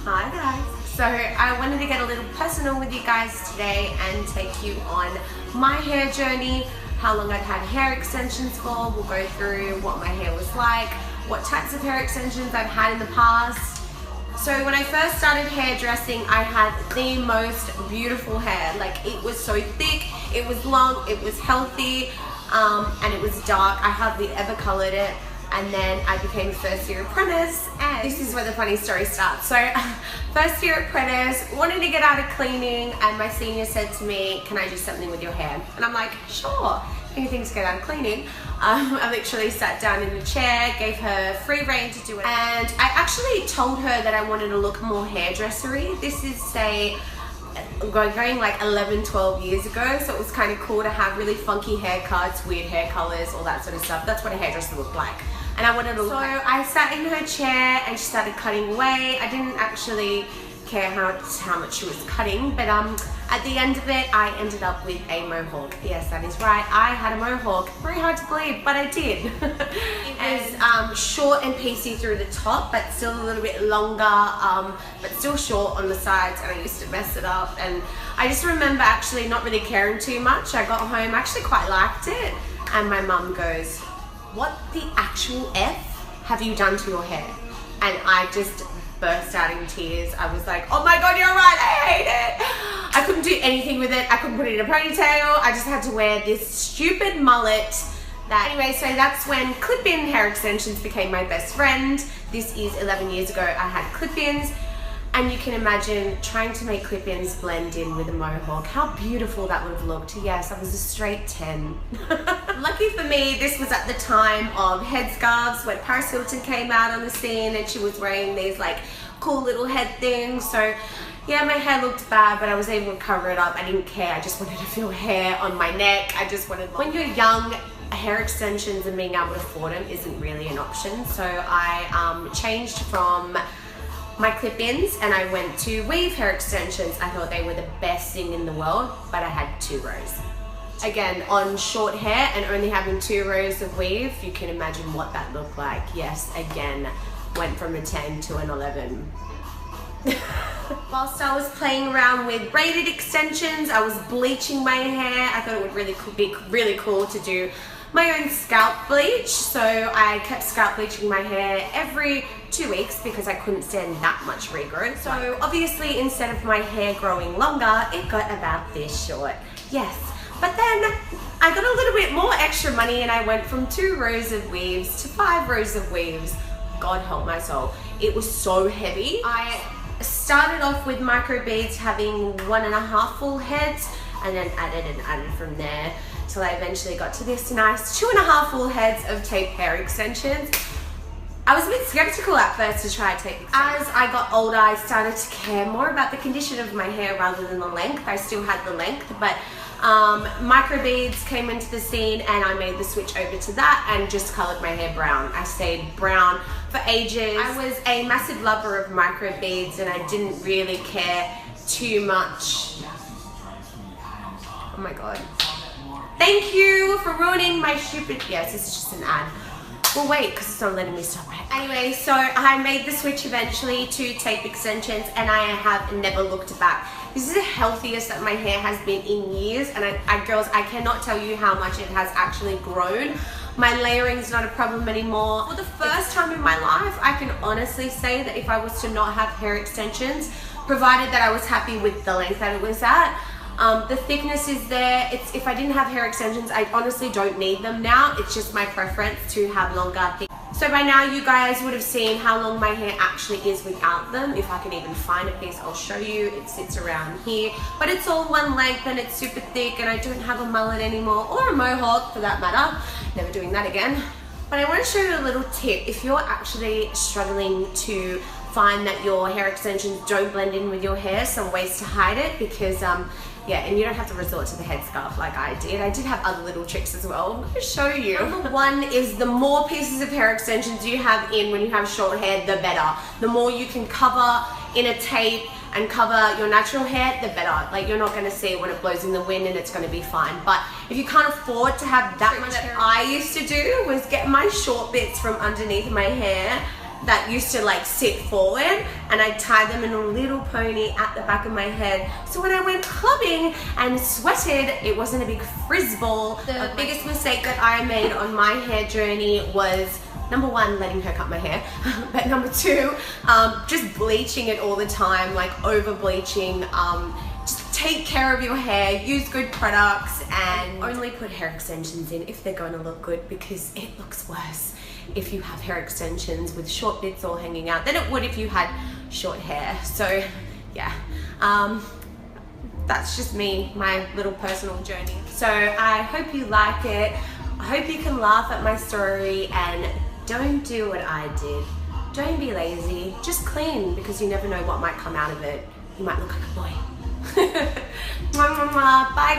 Hi guys. So I wanted to get a little personal with you guys today and take you on my hair journey, how long I've had hair extensions for. We'll go through what my hair was like, what types of hair extensions I've had in the past. So when I first started hairdressing, I had the most beautiful hair. Like, it was so thick, it was long, it was healthy, and it was dark. I hardly ever colored it. And then I became a first year apprentice, and this is where the funny story starts. So first year apprentice, wanted to get out of cleaning, and my senior said to me, can I do something with your hair? And I'm like, sure, anything to get out of cleaning. I literally sat down in the chair, gave her free rein to do it. And I actually told her that I wanted to look more hairdressery. This is, say, going like 11, 12 years ago, so it was kind of cool to have really funky haircuts, weird hair colors, all that sort of stuff. That's what a hairdresser looked like. And I wanted to look like. I sat in her chair and she started cutting away. I didn't actually care how much she was cutting, but at the end of it, I ended up with a mohawk. Yes, that is right. I had a mohawk. Very hard to believe, but I did. It was short and piecey through the top, but still a little bit longer, but still short on the sides, and I used to mess it up. And I just remember actually not really caring too much. I got home, I actually quite liked it, and my mum goes, what the actual F have you done to your hair? And I just burst out in tears. I was like, oh my God, you're right, I hate it. I couldn't do anything with it. I couldn't put it in a ponytail. I just had to wear this stupid mullet. Anyway, so that's when clip-in hair extensions became my best friend. This is 11 years ago. I had clip-ins, and you can imagine trying to make clip-ins blend in with a mohawk. How beautiful that would have looked. Yes, I was a straight 10. Lucky for me, this was at the time of headscarves when Paris Hilton came out on the scene, and she was wearing these like cool little head things. So yeah, my hair looked bad, but I was able to cover it up. I didn't care. I just wanted to feel hair on my neck. I just wanted, when you're young, hair extensions and being able to afford them isn't really an option. So I changed from my clip-ins and I went to weave hair extensions. I thought they were the best thing in the world, but I had 2 rows. Again, on short hair and only having 2 rows of weave, you can imagine what that looked like. Yes, again, went from a 10 to an 11. Whilst I was playing around with braided extensions, I was bleaching my hair. I thought it would be really cool to do my own scalp bleach, so I kept scalp bleaching my hair every 2 weeks because I couldn't stand that much regrowth. So obviously, instead of my hair growing longer, it got about this short. Yes, but then I got a little bit more extra money and I went from 2 rows of weaves to 5 rows of weaves. God help my soul. It was so heavy. I started off with micro beads having 1.5 full heads, and then added from there, till I eventually got to this nice 2.5 full heads of tape hair extensions. I was a bit skeptical at first to try tape extensions. As I got older, I started to care more about the condition of my hair rather than the length. I still had the length, but micro beads came into the scene and I made the switch over to that and just colored my hair brown. I stayed brown for ages. I was a massive lover of micro beads and I didn't really care too much. Oh my God. Thank you for ruining my stupid, yes, this is just an ad. Well, wait, because it's not letting me stop it. Anyway, so I made the switch eventually to tape extensions and I have never looked back. This is the healthiest that my hair has been in years, and girls, I cannot tell you how much it has actually grown. My layering is not a problem anymore. For the first time in my life, I can honestly say that if I was to not have hair extensions, provided that I was happy with the length that it was at, the thickness is there. If I didn't have hair extensions, I honestly don't need them now. It's just my preference to have longer, thick. So by now you guys would have seen how long my hair actually is without them. If I can even find a piece, I'll show you. It sits around here, but it's all one length and it's super thick, and I don't have a mullet anymore, or a mohawk for that matter. Never doing that again. But I want to show you a little tip. If you're actually struggling to find that your hair extensions don't blend in with your hair, some ways to hide it, because yeah, and you don't have to resort to the headscarf like I did. I did have other little tricks as well. I'm going to show you. Number 1 is the more pieces of hair extensions you have in when you have short hair, the better. The more you can cover in a tape and cover your natural hair, the better. Like, you're not going to see it when it blows in the wind and it's going to be fine. But if you can't afford to have that much hair, what I used to do was get my short bits from underneath my hair that used to like sit forward, and I tied them in a little pony at the back of my head. So when I went clubbing and sweated, it wasn't a big frizz ball. The biggest mistake that I made on my hair journey was number one, letting her cut my hair, but number two, just bleaching it all the time, like over bleaching. Just take care of your hair, use good products, and only put hair extensions in if they're going to look good, because it looks worse if you have hair extensions with short bits all hanging out than it would if you had short hair. So yeah, that's just me, my little personal journey. So I hope you like it. I hope you can laugh at my story, and don't do what I did. Don't be lazy, just clean, because you never know what might come out of it. You might look like a boy. Bye.